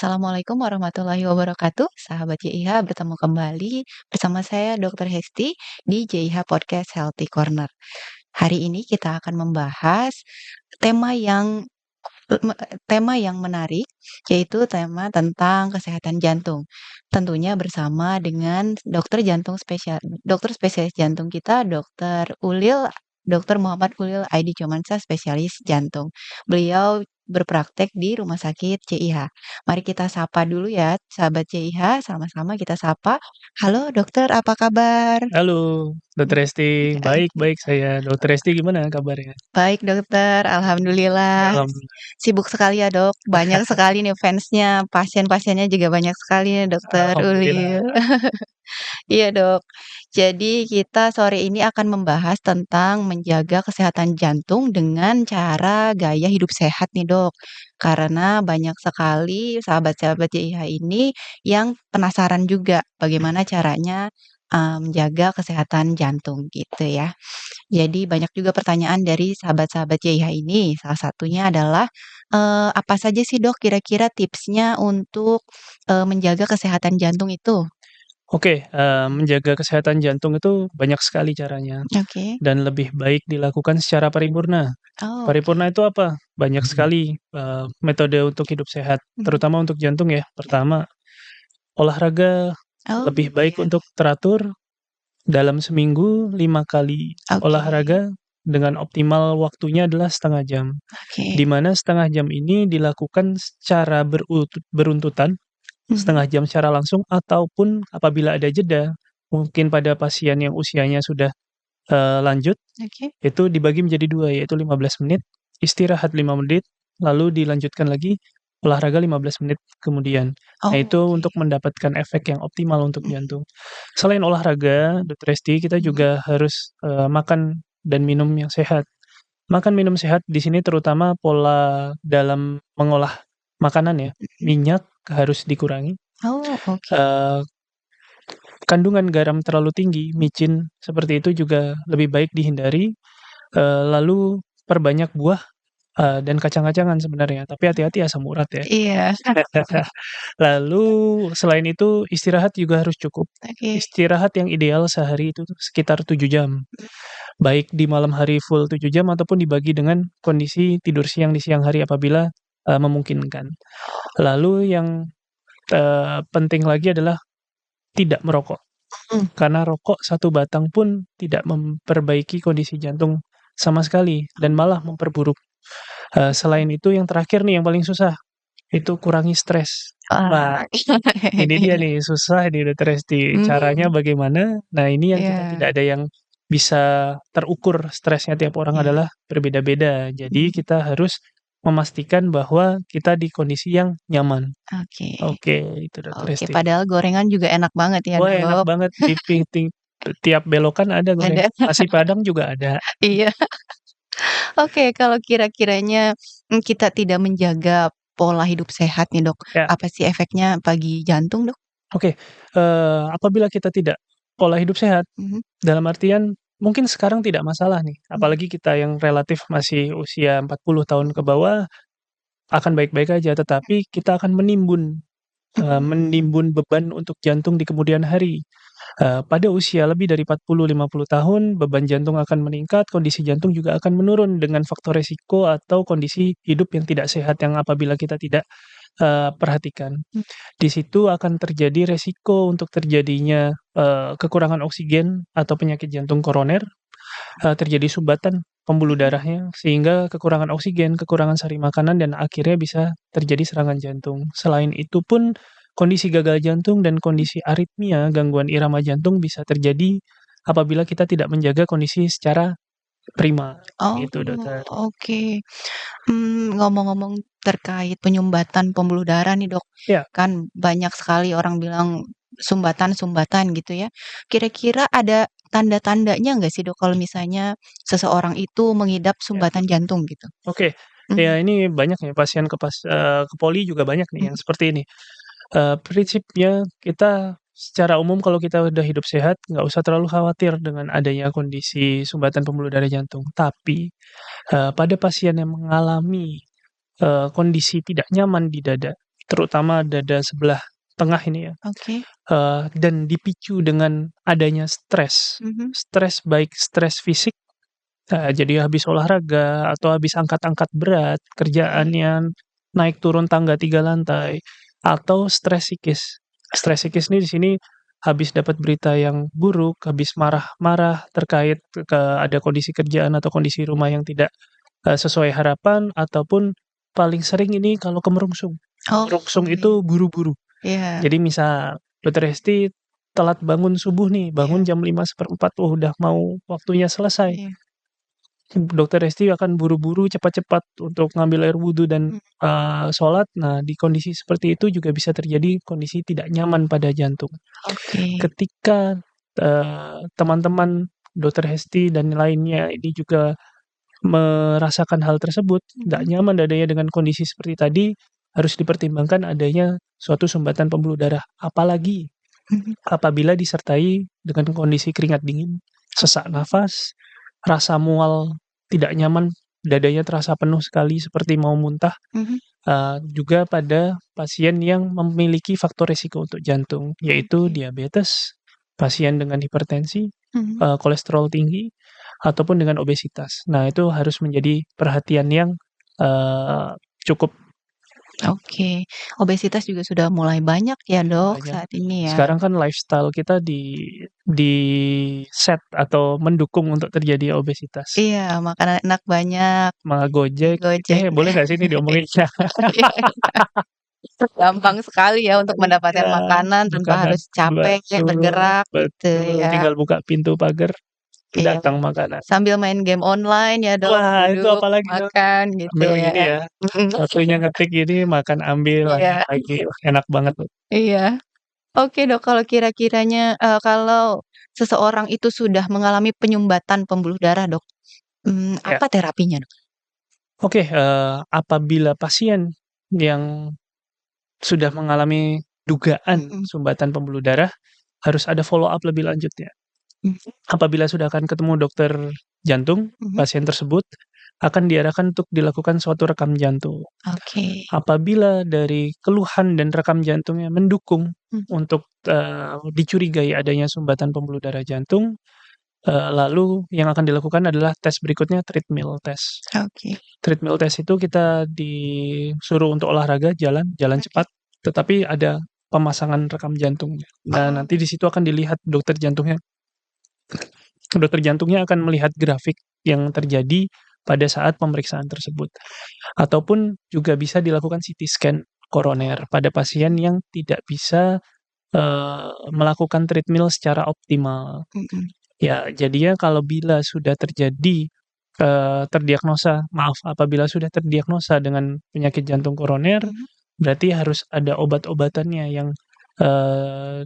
Assalamualaikum warahmatullahi wabarakatuh. Sahabat JIH bertemu kembali bersama saya Dr. Hesti di JIH Podcast Healthy Corner. Hari ini kita akan membahas tema yang tema yang menarik, yaitu tema tentang kesehatan jantung. Tentunya bersama dengan dokter spesialis jantung kita, Dr. Muhammad Ulil Aidi Chomansa, spesialis jantung. Beliau berpraktek di Rumah Sakit CIH. Mari kita sapa dulu ya, sahabat CIH, sama-sama kita sapa. Halo dokter, apa kabar? Halo, Dokter Resti. Baik saya. Dokter Resti gimana kabarnya? Baik dokter, alhamdulillah. Alhamdulillah. Sibuk sekali ya dok, banyak sekali nih fansnya, pasien-pasiennya juga banyak sekali nih dokter Alhamdulillah. Ulil. Iya dok, jadi kita sore ini akan membahas tentang menjaga kesehatan jantung dengan cara gaya hidup sehat nih dok. Karena banyak sekali sahabat-sahabat JIH ini yang penasaran juga bagaimana caranya menjaga kesehatan jantung gitu ya. Jadi banyak juga pertanyaan dari sahabat-sahabat JIH ini. Salah satunya adalah, apa saja sih Dok kira-kira tipsnya untuk, menjaga kesehatan jantung itu? Oke, menjaga kesehatan jantung itu banyak sekali caranya Oke. dan lebih baik dilakukan secara paripurna. Oh, oke. Paripurna itu apa? Banyak sekali, metode untuk hidup sehat, Mhm. terutama untuk jantung ya. Pertama, olahraga Oh, lebih baik iya. untuk teratur dalam seminggu 5 kali Oke olahraga dengan optimal waktunya adalah setengah jam. oke. Di mana setengah jam ini dilakukan secara beruntutan, Mhm. setengah jam secara langsung ataupun apabila ada jeda, mungkin pada pasien yang usianya sudah, lanjut, Oke. itu dibagi menjadi 2, yaitu 15 menit, istirahat 5 menit, lalu dilanjutkan lagi olahraga 15 menit kemudian. Nah, Oh, itu oke. untuk mendapatkan efek yang optimal untuk Mhm jantung. Selain olahraga, Dokter Resti, kita mhm. juga harus, makan dan minum yang sehat. Makan minum sehat di sini terutama pola dalam mengolah makanan ya, Mhm. minyak harus dikurangi, Oh, oke. eee, kandungan garam terlalu tinggi, micin seperti itu juga lebih baik dihindari, lalu perbanyak buah, dan kacang-kacangan sebenarnya, tapi hati-hati asam urat ya. Iya. Lalu selain itu istirahat juga harus cukup. Oke. Istirahat yang ideal sehari itu sekitar 7 jam. Baik di malam hari full 7 jam ataupun dibagi dengan kondisi tidur siang di siang hari apabila, memungkinkan. Lalu yang, penting lagi adalah tidak merokok, Mhm. karena rokok satu batang pun tidak memperbaiki kondisi jantung sama sekali dan malah memperburuk. Selain itu yang terakhir nih yang paling susah, itu kurangi stres. Wah, Wah. ini dia nih susah nih Dokter Resti, caranya Mhm. bagaimana? Nah, ini yang kita Iya tidak ada yang bisa terukur stresnya tiap orang iya. adalah berbeda-beda. Jadi Mhm. kita harus memastikan bahwa kita di kondisi yang nyaman. Oke. Oke, itu Dokter Oke, Resti. padahal gorengan juga enak banget ya, Wah, enak Dok. banget di tiap belokan ada Ada. gorengan, nasi Padang juga ada. Iya. Oke, kalau kira-kiranya, kita tidak menjaga pola hidup sehat nih, Dok, Ya, apa sih efeknya bagi jantung, Dok? oke, apabila kita tidak pola hidup sehat, Mhm dalam artian mungkin sekarang tidak masalah nih, mhm apalagi kita yang relatif masih usia 40 tahun ke bawah, akan baik-baik aja, tetapi kita akan mhm. menimbun beban untuk jantung di kemudian hari. Pada usia lebih dari 40, 50 tahun, beban jantung akan meningkat, kondisi jantung juga akan menurun dengan faktor resiko atau kondisi hidup yang tidak sehat yang apabila kita tidak, perhatikan. Mhm. Di situ akan terjadi resiko untuk terjadinya, kekurangan oksigen atau penyakit jantung koroner, terjadi sumbatan pembuluh Mhm. darahnya, sehingga kekurangan oksigen, kekurangan sari makanan, dan akhirnya bisa terjadi serangan jantung. Selain itu pun, kondisi gagal jantung dan kondisi aritmia, gangguan irama jantung bisa terjadi apabila kita tidak menjaga kondisi secara prima, Oh, gitu Dokter. oke. Ngomong-ngomong terkait penyumbatan pembuluh darah nih, Dok, Ya, kan banyak sekali orang bilang sumbatan-sumbatan gitu ya. Kira-kira ada tanda-tandanya nggak sih, Dok, kalau misalnya seseorang itu mengidap ya, sumbatan jantung gitu? oke. Ya Mhm ini banyak ya pasien ke poli juga banyak nih yang mhm seperti ini. Prinsipnya kita secara umum kalau kita udah hidup sehat, nggak usah terlalu khawatir dengan adanya kondisi sumbatan pembuluh darah jantung. Tapi, pada pasien yang mengalami, kondisi tidak nyaman di dada, terutama dada sebelah tengah ini ya, Oke. dan dipicu dengan adanya stres. Mhm. Stres baik stres fisik, jadi habis olahraga atau habis angkat-angkat berat, Oke. kerjaannya naik turun tangga 3 lantai, atau stres psikis. Stres psikis ini di sini habis dapat berita yang buruk, habis marah-marah terkait ada kondisi kerjaan atau kondisi rumah yang tidak, sesuai harapan, ataupun paling sering ini kalau kemerungsung. Oh, Kemerungsung iya. itu buru-buru. Iya. Jadi misal Dokter Hesti telat bangun subuh nih, bangun Iya. jam 5:15, oh udah mau waktunya selesai. Iya. Dokter Hesti akan buru-buru cepat-cepat untuk ngambil air wudhu dan, Mhm. sholat. Nah, di kondisi seperti itu juga bisa terjadi kondisi tidak nyaman pada jantung. Oke. Ketika, teman-teman Dokter Hesti dan lainnya ini juga merasakan hal tersebut, nggak Mhm. nyaman dadanya dengan kondisi seperti tadi, harus dipertimbangkan adanya suatu sumbatan pembuluh darah. Apalagi Mhm. apabila disertai dengan kondisi keringat dingin, sesak nafas, rasa mual tidak nyaman, dadanya terasa penuh sekali seperti mau muntah, Mhm. juga pada pasien yang memiliki faktor resiko untuk jantung, yaitu Oke. diabetes, pasien dengan hipertensi, Mhm. kolesterol tinggi, ataupun dengan obesitas. Nah, itu harus menjadi perhatian yang, cukup Oke. Obesitas juga sudah mulai banyak ya, Dok, banyak. saat ini ya? Sekarang kan lifestyle kita di-set atau mendukung untuk terjadinya obesitas. Iya, makanan enak banyak di Gojek, Gojek ya. boleh nggak sih ini diomongin? Gampang sekali ya untuk mendapatkan Iya, makanan tanpa makanan, harus capek betul bergerak gitu betul, ya. tinggal buka pintu pagar, Iya, datang makanan. sambil main game online ya, Dok, Wah, itu duduk, apalagi tuh, makan gitu ambil ya. ini ya, Mhm. waktunya ngetik ini, makan ambil, lanjut Iya. lagi, wah enak banget tuh. Iya. Oke, Dok, kalau kira-kiranya, kalau seseorang itu sudah mengalami penyumbatan pembuluh darah, Dok, Ya, apa terapinya, Dok? oke, apabila pasien yang sudah mengalami dugaan Mhm. sumbatan pembuluh darah, harus ada follow up lebih lanjutnya. Mhm. Apabila sudah akan ketemu dokter jantung, Mhm. pasien tersebut akan diarahkan untuk dilakukan suatu rekam jantung. Oke. Apabila dari keluhan dan rekam jantungnya mendukung Mhm. untuk, dicurigai adanya sumbatan pembuluh darah jantung, lalu yang akan dilakukan adalah tes berikutnya, treadmill test. Oke. Treadmill test itu kita disuruh untuk olahraga, jalan Oke. cepat, tetapi ada pemasangan rekam jantungnya. Nah, Oh. nanti di situ akan dilihat dokter jantungnya akan melihat grafik yang terjadi pada saat pemeriksaan tersebut. Ataupun juga bisa dilakukan CT scan koroner pada pasien yang tidak bisa, melakukan treadmill secara optimal. Mhm. Ya, jadinya kalau bila sudah terjadi, apabila sudah terdiagnosa dengan penyakit jantung koroner, Mhm. berarti harus ada obat-obatannya yang,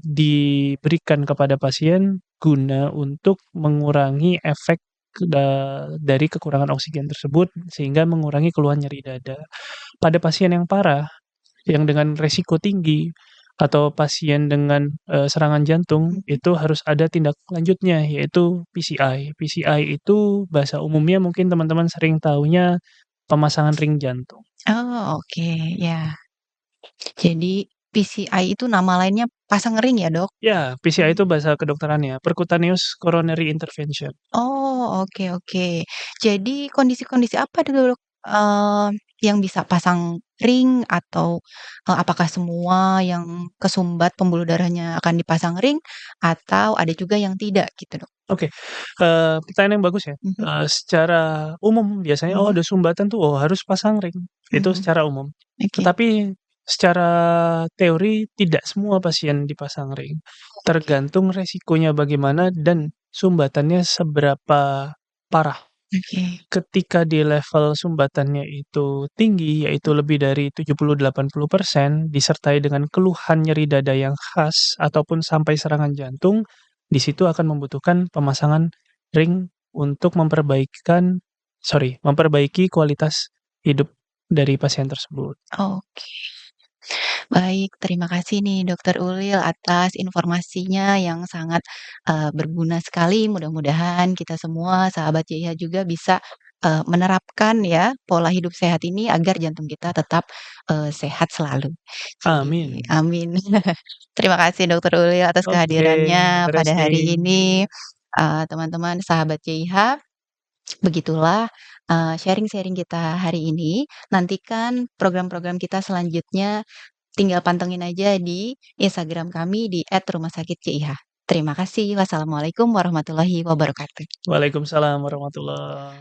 diberikan kepada pasien guna untuk mengurangi efek dari kekurangan oksigen tersebut, sehingga mengurangi keluhan nyeri dada. Pada pasien yang parah, yang dengan resiko tinggi, atau pasien dengan, serangan jantung, Mhm. itu harus ada tindak lanjutnya, yaitu PCI. PCI itu bahasa umumnya mungkin teman-teman sering tahunya pemasangan ring jantung. Oh, oke, ya. Jadi PCI itu nama lainnya pasang ring ya, Dok? Ya, PCI itu Mhm. bahasa kedokterannya, Percutaneous Coronary Intervention. Oh, oke, oke. Jadi kondisi-kondisi apa tuh, Dok, yang bisa pasang ring atau, apakah semua yang kesumbat pembuluh darahnya akan dipasang ring atau ada juga yang tidak gitu, Dok? Oke, pertanyaan yang bagus ya. Mhm. Secara umum biasanya, oh Mhm. ada sumbatan tuh, oh harus pasang ring, itu Mhm. secara umum. Oke. Tetapi secara teori tidak semua pasien dipasang ring, Oke. tergantung resikonya bagaimana dan sumbatannya seberapa parah. Oke. Ketika di level sumbatannya itu tinggi, yaitu lebih dari 70-80%, disertai dengan keluhan nyeri dada yang khas ataupun sampai serangan jantung, di situ akan membutuhkan pemasangan ring untuk memperbaiki kualitas hidup dari pasien tersebut. Oke. Baik, terima kasih nih Dokter Ulil atas informasinya yang sangat, berguna sekali. Mudah-mudahan kita semua sahabat JIH juga bisa, menerapkan ya pola hidup sehat ini agar jantung kita tetap, sehat selalu. Cih, Amin. amin. Terima kasih Dokter Ulil atas Oke, kehadirannya pada hari makasih. ini. Teman-teman sahabat CIH, begitulah, sharing-sharing kita hari ini. Nantikan program-program kita selanjutnya, tinggal pantengin aja di Instagram kami di @rumahsakitCIH. Terima kasih. Wassalamualaikum warahmatullahi wabarakatuh. Waalaikumsalam warahmatullah